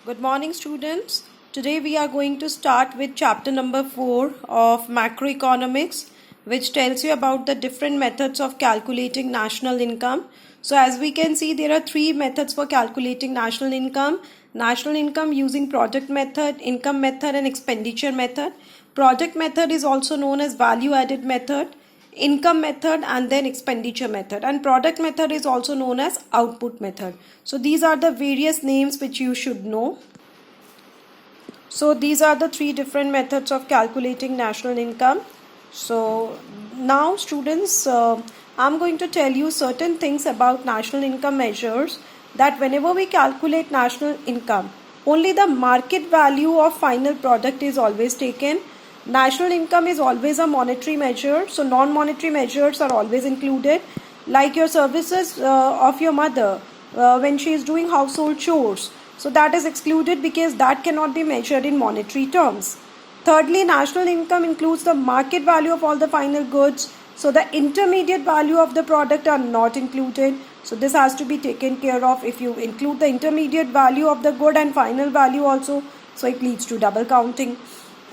Good morning, students. Today we are going to start with chapter number 4 of macroeconomics, which tells you about the different methods of calculating national income. So as we can see, there are three methods for calculating national income. National income using product method, income method and expenditure method. Product method is also known as value added method, income method and then expenditure method, and product method is also known as output method. So these are the various names which you should know. So these are the three different methods of calculating national income. So now students, I'm going to tell you certain things about national income measures, that whenever we calculate national income, only the market value of final product is always taken. National income is always a monetary measure, so non-monetary measures are always included, like your services of your mother when she is doing household chores. So that is excluded because that cannot be measured in monetary terms. Thirdly, national income includes the market value of all the final goods. So the intermediate value of the product are not included. So this has to be taken care of. If you include the intermediate value of the good and final value also, so it leads to double counting.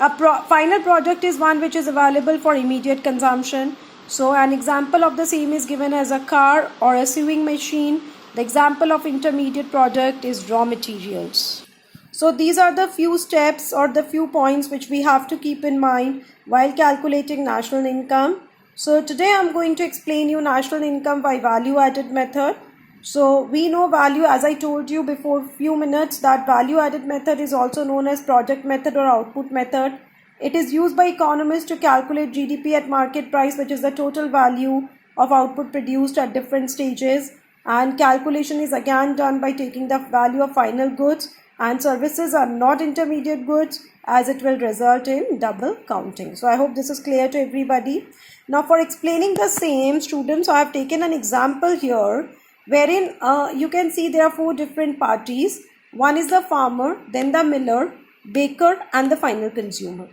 A final product is one which is available for immediate consumption. So an example of the same is given as a car or a sewing machine. The example of intermediate product is raw materials. So these are the few steps or the few points which we have to keep in mind while calculating national income. So today I'm going to explain you national income by value added method. So we know value, as I told you before few minutes, that value added method is also known as product method or output method. It is used by economists to calculate GDP at market price, which is the total value of output produced at different stages. And calculation is again done by taking the value of final goods, and services are not intermediate goods, as it will result in double counting. So I hope this is clear to everybody. Now for explaining the same, students, I have taken an example here wherein you can see there are four different parties. One is the farmer, then the miller, baker and the final consumer.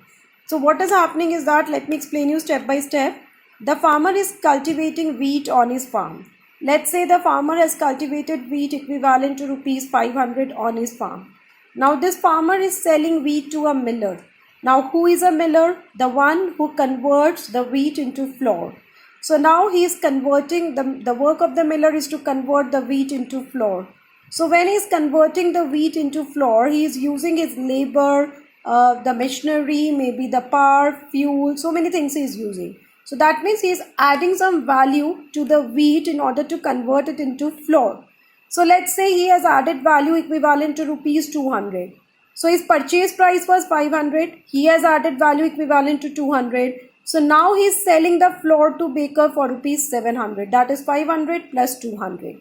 So what is happening is that, let me explain you step by step. The farmer is cultivating wheat on his farm. Let's say the farmer has cultivated wheat equivalent to rupees 500 on his farm. Now this farmer is selling wheat to a miller. Now who is a miller? The one who converts the wheat into flour. So now he is converting, the work of the miller is to convert the wheat into flour. So when he is converting the wheat into flour, he is using his labor, the machinery, maybe the power, fuel, so many things he is using. So that means he is adding some value to the wheat in order to convert it into flour. So let's say he has added value equivalent to rupees 200. So his purchase price was 500. He has added value equivalent to 200. So now he is selling the flour to baker for rupees 700. That is 500 plus 200.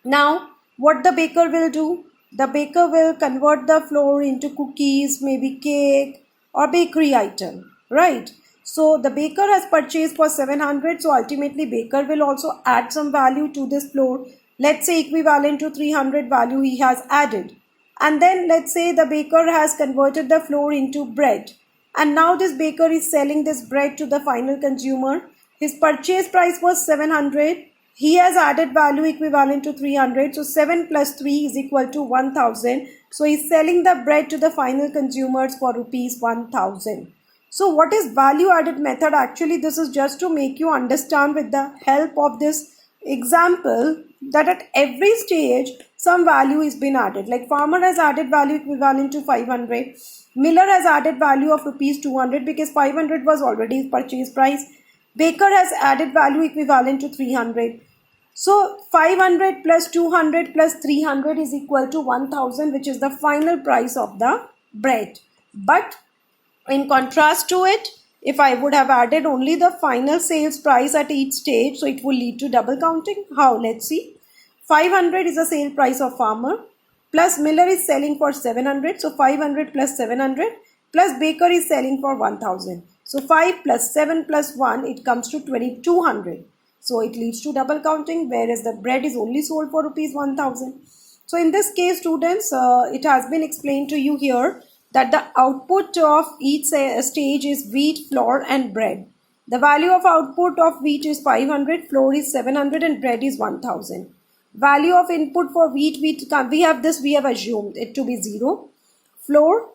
Now what the baker will do? The baker will convert the flour into cookies, maybe cake or bakery item, right? So the baker has purchased for 700. So ultimately baker will also add some value to this flour. Let's say equivalent to 300 value he has added. And then let's say the baker has converted the flour into bread. And now this baker is selling this bread to the final consumer. His purchase price was 700. He has added value equivalent to 300. So 7 plus 3 is equal to 1000. So he is selling the bread to the final consumers for rupees 1000. So what is value added method? Actually, this is just to make you understand with the help of this example that at every stage some value is been added. Like farmer has added value equivalent to 500. Miller has added value of rupees 200 because 500 was already his purchase price. Baker has added value equivalent to 300. So 500 plus 200 plus 300 is equal to 1000, which is the final price of the bread. But in contrast to it, if I would have added only the final sales price at each stage, so it will lead to double counting. How? Let's see. 500 is the sale price of farmer, plus miller is selling for 700. So 500 plus 700 plus baker is selling for 1000. So 5 plus 7 plus 1, it comes to 2200. So it leads to double counting, whereas the bread is only sold for rupees 1000. So in this case, students, it has been explained to you here that the output of each stage is wheat, flour and bread. The value of output of wheat is 500, flour is 700 and bread is 1000. Value of input for wheat, we have this, we have assumed it to be 0. Flour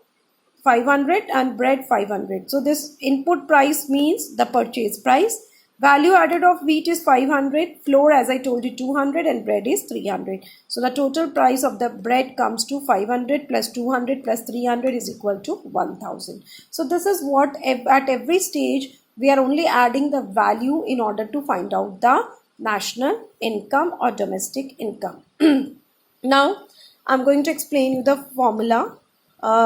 500 and bread 500. So this input price means the purchase price. Value added of wheat is 500, flour as I told you 200, and bread is 300. So the total price of the bread comes to 500 plus 200 plus 300 is equal to 1000. So this is what at every stage we are only adding the value in order to find out the national income or domestic income. Now I'm going to explain you the formula.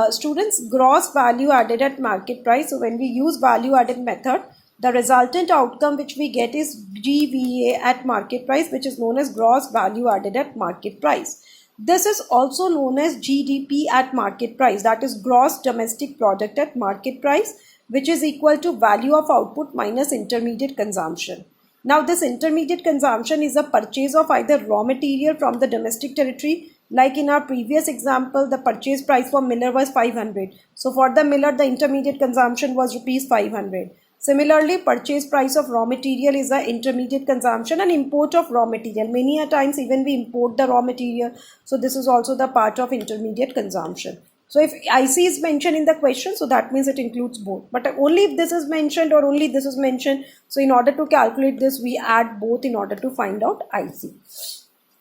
Students, gross value added at market price. So when we use value added method, the resultant outcome which we get is GVA at market price, which is known as gross value added at market price. This is also known as GDP at market price, that is gross domestic product at market price, which is equal to value of output minus intermediate consumption. Now this intermediate consumption is a purchase of either raw material from the domestic territory. Like in our previous example, the purchase price for miller was 500. So for the miller, the intermediate consumption was rupees 500. Similarly, purchase price of raw material is the intermediate consumption, and import of raw material. Many a times even we import the raw material. So this is also the part of intermediate consumption. So if IC is mentioned in the question, so that means it includes both. But only if this is mentioned or only this is mentioned. So in order to calculate this, we add both in order to find out IC.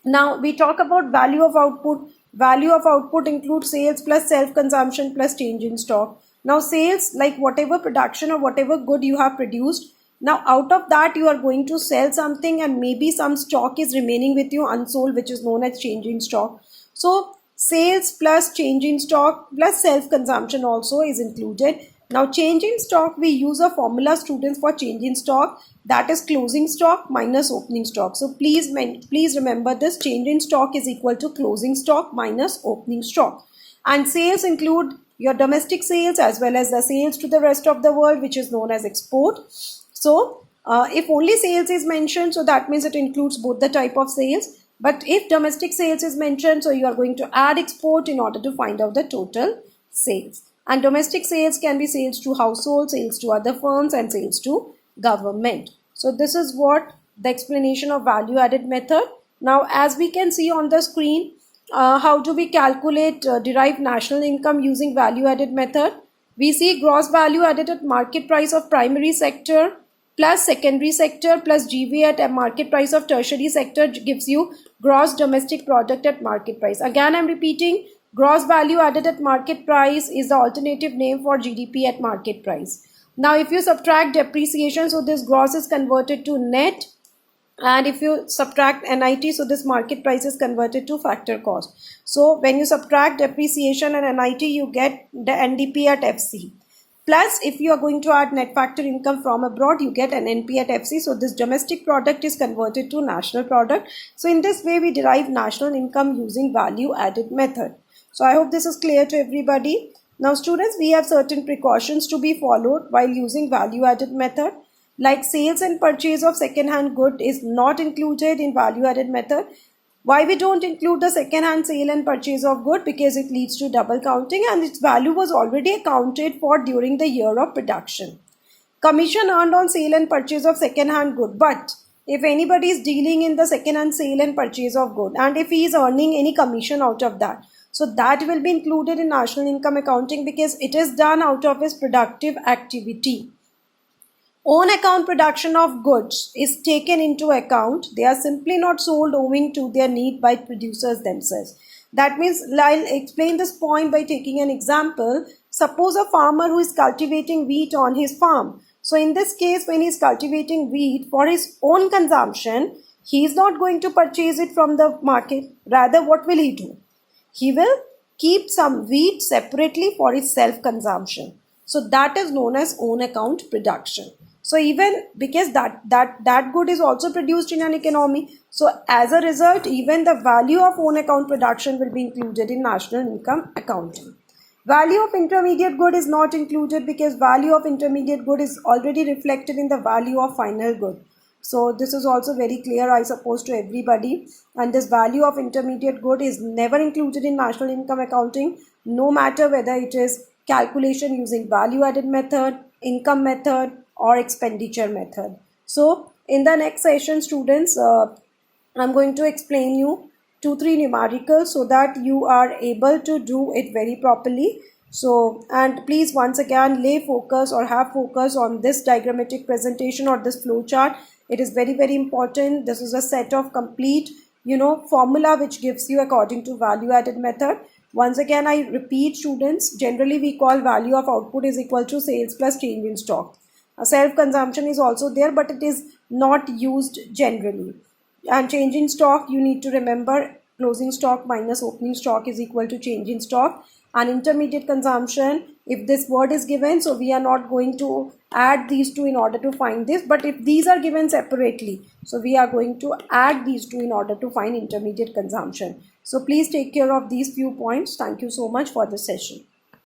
Now we talk about value of output. Value of output includes sales plus self-consumption plus change in stock. Now sales, like whatever production or whatever good you have produced, now out of that you are going to sell something and maybe some stock is remaining with you unsold, which is known as change in stock. So sales plus change in stock plus self-consumption also is included. Now change in stock, we use a formula, students, for change in stock, that is closing stock minus opening stock. So please remember this, change in stock is equal to closing stock minus opening stock. And sales include your domestic sales as well as the sales to the rest of the world, which is known as export. So if only sales is mentioned, so that means it includes both the type of sales. But if domestic sales is mentioned, so you are going to add export in order to find out the total sales. And domestic sales can be sales to households, sales to other firms, and sales to government. So this is what the explanation of value added method. Now as we can see on the screen, how do we calculate derive national income using value added method? We see gross value added at market price of primary sector plus secondary sector plus GVA at a market price of tertiary sector gives you gross domestic product at market price. Again I'm repeating, gross value added at market price is the alternative name for GDP at market price. Now if you subtract depreciation, so this gross is converted to net, and if you subtract NIT, so this market price is converted to factor cost. So when you subtract depreciation and NIT, you get the NDP at FC. Plus if you are going to add net factor income from abroad, you get an NP at FC. So this domestic product is converted to national product. So in this way we derive national income using value added method. So I hope this is clear to everybody. Now students, we have certain precautions to be followed while using value added method. Like sales and purchase of second hand good is not included in value added method. Why we don't include the second hand sale and purchase of good? Because it leads to double counting and its value was already accounted for during the year of production. Commission earned on sale and purchase of second hand good, but if anybody is dealing in the second hand sale and purchase of good and if he is earning any commission out of that, so that will be included in national income accounting because it is done out of his productive activity. On account production of goods is taken into account. They are simply not sold owing to their need by producers themselves. That means, I'll explain this point by taking an example. Suppose a farmer who is cultivating wheat on his farm. So in this case, when he is cultivating wheat for his own consumption, he is not going to purchase it from the market. Rather, what will he do? He will keep some wheat separately for his self-consumption. So that is known as own account production. So even because that good is also produced in an economy. So as a result, even the value of own account production will be included in national income accounting. Value of intermediate good is not included because value of intermediate good is already reflected in the value of final good. So this is also very clear, I suppose, to everybody. And this value of intermediate good is never included in national income accounting, no matter whether it is calculation using value added method, income method, or expenditure method. So in the next session, students, I'm going to explain you 2-3 numericals so that you are able to do it very properly. So, and please once again lay focus or have focus on this diagrammatic presentation or this flow chart. It is very, very important. This is a set of complete, formula which gives you according to value added method. Once again, I repeat, students, generally we call value of output is equal to sales plus change in stock. Self consumption is also there, but it is not used generally. And change in stock, you need to remember closing stock minus opening stock is equal to change in stock. And intermediate consumption, if this word is given, so we are not going to add these two in order to find this, but if these are given separately, so we are going to add these two in order to find intermediate consumption. So please take care of these few points. Thank you so much for this session.